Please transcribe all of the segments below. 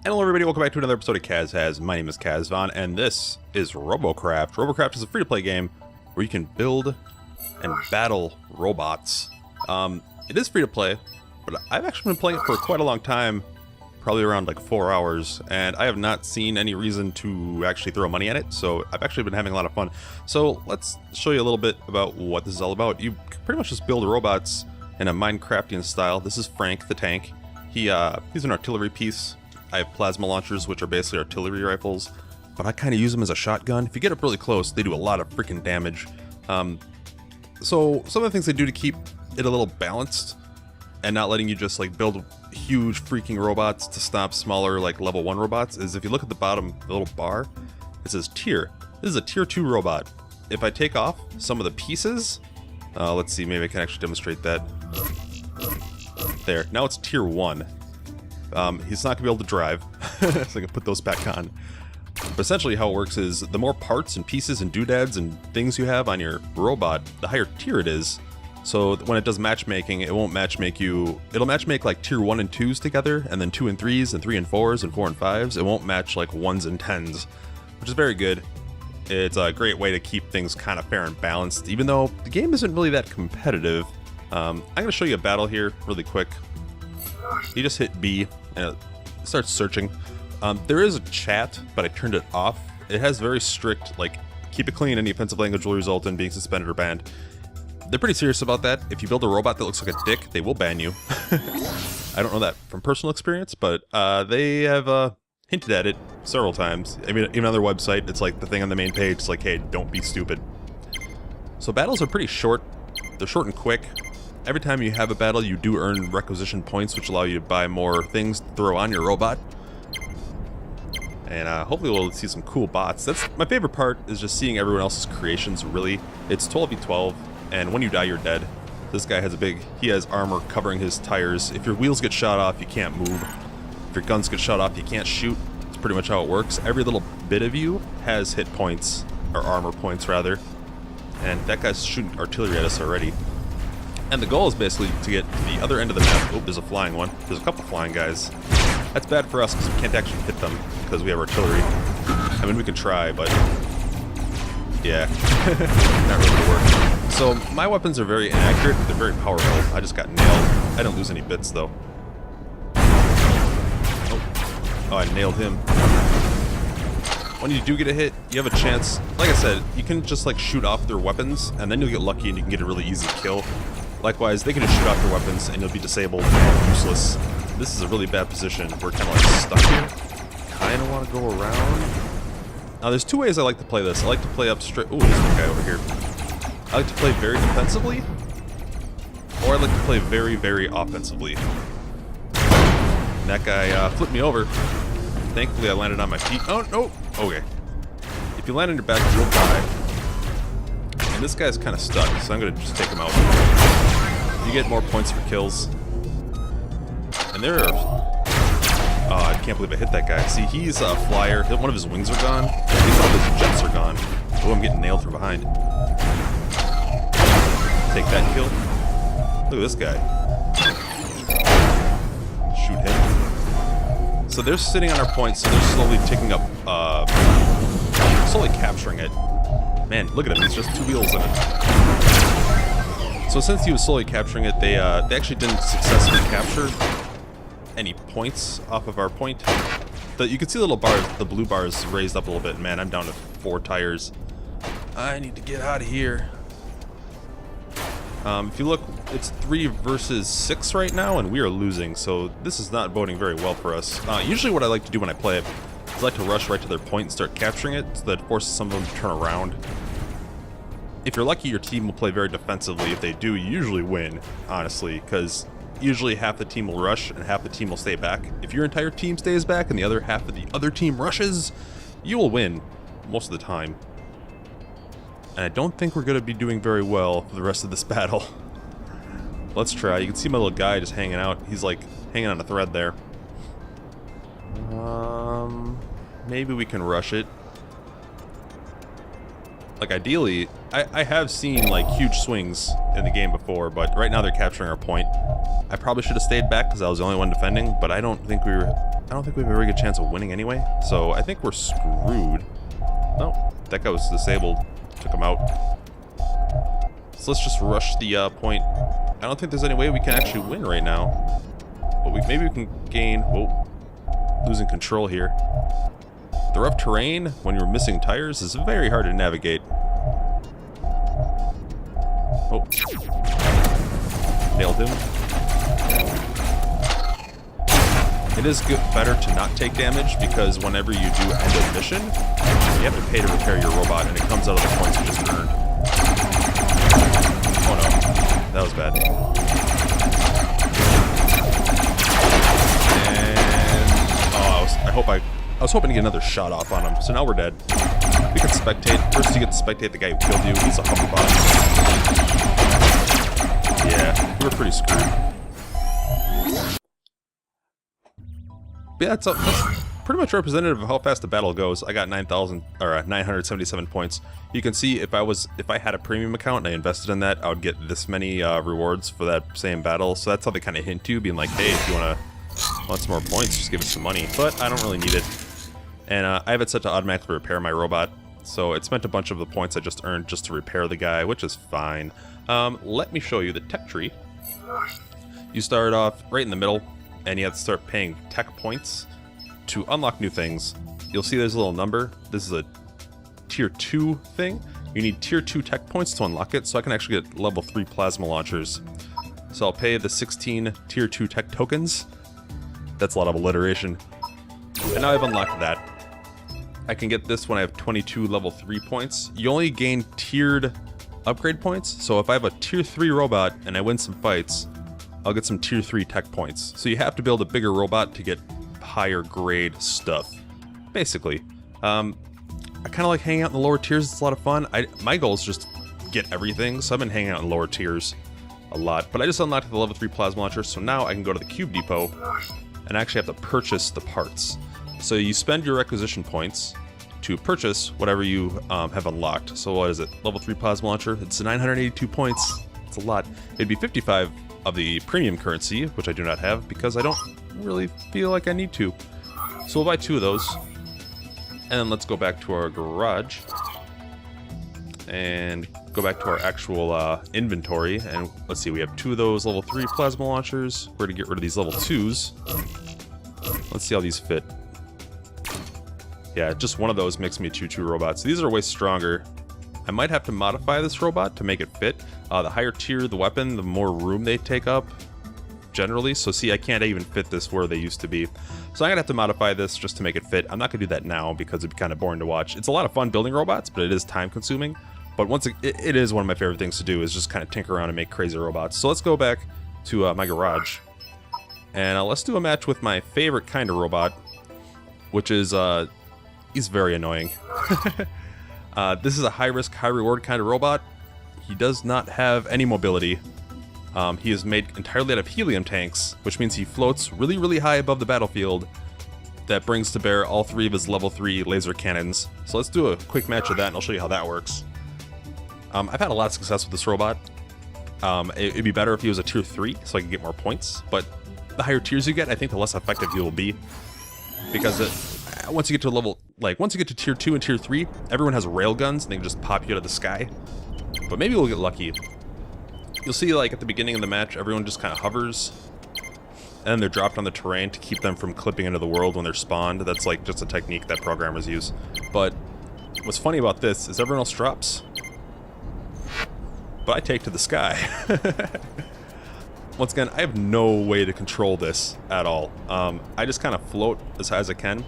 Hello everybody, welcome back to another episode of Kaz Has. My name is Kazvon, and this is Robocraft. Robocraft is a free-to-play game where you can build and battle robots. It is free-to-play, but I've actually been playing it for quite a long time, probably around like 4 hours, and I have not seen any reason to actually throw money at it, so I've actually been having a lot of fun. So let's show you a little bit about what this is all about. You pretty much just build robots in a Minecraftian style. This is Frank the tank. He's an artillery piece. I have plasma launchers, which are basically artillery rifles, but I kind of use them as a shotgun. If you get up really close, they do a lot of freaking damage. So some of the things they do to keep it a little balanced and not letting you just like build huge freaking robots to stop smaller like level 1 robots is if you look at the bottom, the little bar, it says tier. This is a tier 2 robot. If I take off some of the pieces, let's see, maybe I can actually demonstrate that. There, now it's tier 1. He's not going to be able to drive, so I can put those back on. But essentially how it works is the more parts and pieces and doodads and things you have on your robot, the higher tier it is. So when it does matchmaking, it won't matchmake you... It'll matchmake like tier 1 and 2s together, and then 2 and 3s, and 3 and 4s, and 4 and 5s. It won't match like 1s and 10s, which is very good. It's a great way to keep things kind of fair and balanced, even though the game isn't really that competitive. I'm going to show you a battle here really quick. You just hit B, and it starts searching. There is a chat, but I turned it off. It has very strict, like, keep it clean, any offensive language will result in being suspended or banned. They're pretty serious about that. If you build a robot that looks like a dick, they will ban you. I don't know that from personal experience, but they have hinted at it several times. I mean, even on their website, it's like the thing on the main page, it's like, hey, don't be stupid. So battles are pretty short. They're short and quick. Every time you have a battle, you do earn requisition points, which allow you to buy more things to throw on your robot. And hopefully we'll see some cool bots. That's my favorite part, is just seeing everyone else's creations, really. It's 12v12, and when you die, you're dead. This guy has he has armor covering his tires. If your wheels get shot off, you can't move. If your guns get shot off, you can't shoot. It's pretty much how it works. Every little bit of you has hit points, or armor points, rather. And that guy's shooting artillery at us already. And the goal is basically to get to the other end of the map. Oh, there's a flying one. There's a couple flying guys. That's bad for us because we can't actually hit them because we have artillery. I mean, we can try, but yeah, not really gonna work. So my weapons are very inaccurate. They're very powerful. I just got nailed. I didn't lose any bits though. Oh, I nailed him. When you do get a hit, you have a chance. Like I said, you can just like shoot off their weapons, and then you'll get lucky and you can get a really easy kill. Likewise, they can just shoot off their weapons and you'll be disabled and useless. This is a really bad position. We're kind of like stuck here. Kind of want to go around. Now, there's two ways I like to play this. I like to play up straight. Oh, there's one guy over here. I like to play very defensively, or I like to play very, very offensively. And that guy flipped me over. Thankfully, I landed on my feet. Oh, no. Okay. If you land on your back, you'll die. And this guy's kind of stuck, so I'm going to just take him out. You get more points for kills. And there are... Oh, I can't believe I hit that guy. See, he's a flyer. One of his wings are gone. At least one of his jets are gone. Oh, I'm getting nailed from behind. Take that kill. Look at this guy. Shoot him. So they're sitting on our points, so they're slowly taking up, slowly capturing it. Man, look at him, he's just 2 wheels in it. So since he was slowly capturing it, they actually didn't successfully capture any points off of our point. You can see the little bars, the blue bars raised up a little bit. Man, I'm down to 4 tires. I need to get out of here. If you look, it's 3 versus 6 right now, and we are losing, so this is not boding very well for us. Usually what I like to do when I play it is I like to rush right to their point and start capturing it, so that it forces some of them to turn around. If you're lucky, your team will play very defensively. If they do, you usually win, honestly, because usually half the team will rush and half the team will stay back. If your entire team stays back and the other half of the other team rushes, you will win most of the time. And I don't think we're going to be doing very well for the rest of this battle. Let's try. You can see my little guy just hanging out. He's like hanging on a thread there. Maybe we can rush it. Like, ideally, I have seen, like, huge swings in the game before, but right now they're capturing our point. I probably should have stayed back because I was the only one defending, but I don't think we were don't think we have a very good chance of winning anyway. So I think we're screwed. No, that guy was disabled. Took him out. So let's just rush the point. I don't think there's any way we can actually win right now. But maybe we can gain... Whoa. Losing control here. The rough terrain, when you're missing tires, is very hard to navigate. Oh. Nailed him. It is better to not take damage, because whenever you do end a mission, you have to pay to repair your robot, and it comes out of the points you just earned. Oh no. That was bad. I was hoping to get another shot off on him, so now we're dead. We can spectate. First you get to spectate the guy who killed you. He's a hoverbot. Yeah, we were pretty screwed. But yeah, that's pretty much representative of how fast the battle goes. I got 977 points. You can see if I had a premium account and I invested in that, I would get this many rewards for that same battle. So that's how they kind of hint to, being like, hey, if you want some more points, just give us some money. But I don't really need it. And I have it set to automatically repair my robot. So it spent a bunch of the points I just earned just to repair the guy, which is fine. Let me show you the tech tree. You start off right in the middle, and you have to start paying tech points to unlock new things. You'll see there's a little number. This is a tier 2 thing. You need tier 2 tech points to unlock it, so I can actually get level 3 plasma launchers. So I'll pay the 16 tier 2 tech tokens. That's a lot of alliteration. And now I've unlocked that. I can get this when I have 22 level 3 points. You only gain tiered upgrade points, so if I have a tier 3 robot and I win some fights, I'll get some tier 3 tech points. So you have to build a bigger robot to get higher grade stuff, basically. I kind of like hanging out in the lower tiers. It's a lot of fun. My goal is just get everything, so I've been hanging out in lower tiers a lot. But I just unlocked the level 3 plasma launcher, so now I can go to the cube depot and actually have to purchase the parts. So you spend your requisition points to purchase whatever you have unlocked. So what is it? Level 3 plasma launcher. It's 982 points. It's a lot. It'd be 55 of the premium currency, which I do not have because I don't really feel like I need to. So we'll buy 2 of those. And then let's go back to our garage and go back to our actual inventory. And let's see, we have 2 of those level 3 plasma launchers. We're going to get rid of these level 2s. Let's see how these fit. Yeah, just one of those makes me a tier 2 robot. So these are way stronger. I might have to modify this robot to make it fit. The higher tier the weapon, the more room they take up, generally. So see, I can't even fit this where they used to be. So I'm going to have to modify this just to make it fit. I'm not going to do that now because it'd be kind of boring to watch. It's a lot of fun building robots, but it is time consuming. But once it is one of my favorite things to do, is just kind of tinker around and make crazy robots. So let's go back to my garage. And let's do a match with my favorite kind of robot, which is... he's very annoying. This is a high-risk, high-reward kind of robot. He does not have any mobility. He is made entirely out of helium tanks, which means he floats really, really high above the battlefield. That brings to bear all 3 of his level 3 laser cannons. So let's do a quick match of that, and I'll show you how that works. I've had a lot of success with this robot. It'd be better if he was a tier 3, so I could get more points. But the higher tiers you get, I think the less effective he will be. Because once you get to level, once you get to tier 2 and tier 3, everyone has rail guns and they can just pop you out of the sky. But maybe we'll get lucky. You'll see, at the beginning of the match, everyone just kind of hovers. And then they're dropped on the terrain to keep them from clipping into the world when they're spawned. That's, just a technique that programmers use. But what's funny about this is everyone else drops. But I take to the sky. Once again, I have no way to control this at all. I just kind of float as high as I can.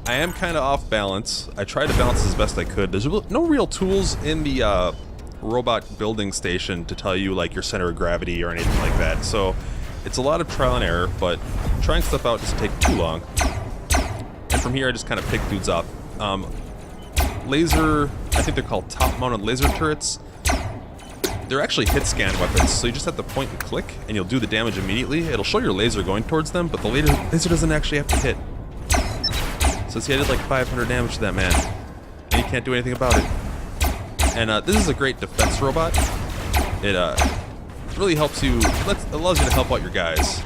I am kind of off balance. I tried to balance as best I could. There's no real tools in the robot building station to tell you your center of gravity or anything like that. So it's a lot of trial and error, but trying stuff out doesn't take too long. And from here I just kind of pick dudes up. Laser, I think they're called top-mounted laser turrets. They're actually hit scan weapons, so you just have to point and click, and you'll do the damage immediately. It'll show your laser going towards them, but the laser doesn't actually have to hit. So see, I did 500 damage to that man, and you can't do anything about it. And this is a great defense robot. It really helps you, it allows you to help out your guys.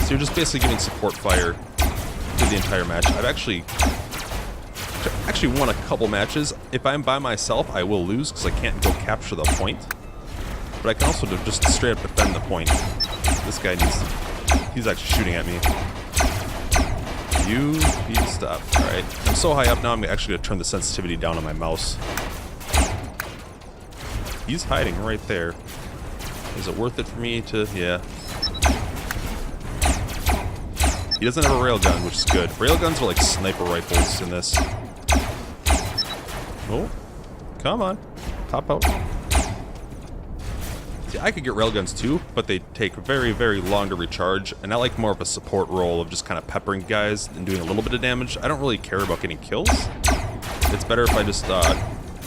So you're just basically giving support fire through the entire match. I've actually won a couple matches. If I'm by myself, I will lose because I can't go capture the point. But I can also just straight up defend the point. This guy he's actually shooting at me. You need to stop. Alright. I'm so high up now, I'm actually going to turn the sensitivity down on my mouse. He's hiding right there. Is it worth it for me to... Yeah. He doesn't have a railgun, which is good. Railguns are like sniper rifles in this. Oh. Come on. Top out. See, I could get railguns too, but they take very, very long to recharge, and I like more of a support role of just kind of peppering guys and doing a little bit of damage. I don't really care about getting kills. It's better if I just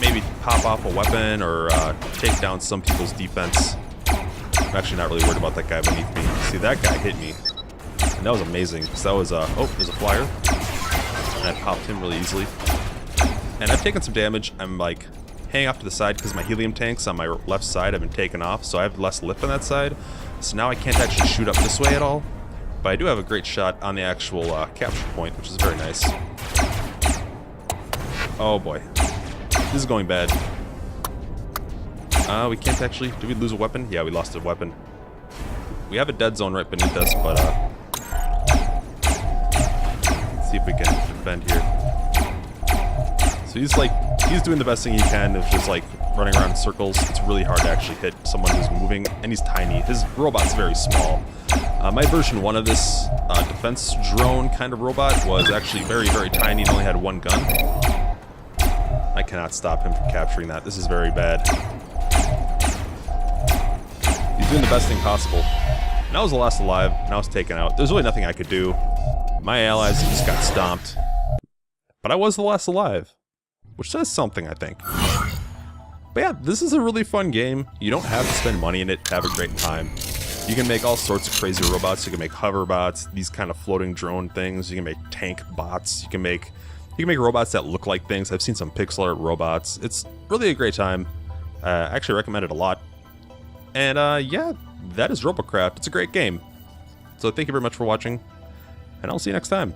maybe pop off a weapon or take down some people's defense. I'm actually not really worried about that guy beneath me. See, that guy hit me. And that was amazing, because that was oh, there's a flyer. And I popped him really easily. And I've taken some damage. I'm like hanging off to the side because my helium tanks on my left side have been taken off, so I have less lift on that side. So now I can't actually shoot up this way at all. But I do have a great shot on the actual capture point, which is very nice. Oh boy. This is going bad. We can't actually... Did we lose a weapon? Yeah, we lost a weapon. We have a dead zone right beneath us, but let's see if we can defend here. So he's doing the best thing he can of just like running around in circles. It's really hard to actually hit someone who's moving, and he's tiny. His robot's very small. My version 1 of this defense drone kind of robot was actually very, very tiny and only had one gun. I cannot stop him from capturing that. This is very bad. He's doing the best thing possible. And I was the last alive, and I was taken out. There's really nothing I could do. My allies just got stomped. But I was the last alive. Which says something, I think. But yeah, this is a really fun game. You don't have to spend money in it to have a great time. You can make all sorts of crazy robots. You can make hover bots, these kind of floating drone things. You can make tank bots. You can make robots that look like things. I've seen some pixel art robots. It's really a great time. I actually recommend it a lot. And yeah, that is Robocraft. It's a great game. So thank you very much for watching, and I'll see you next time.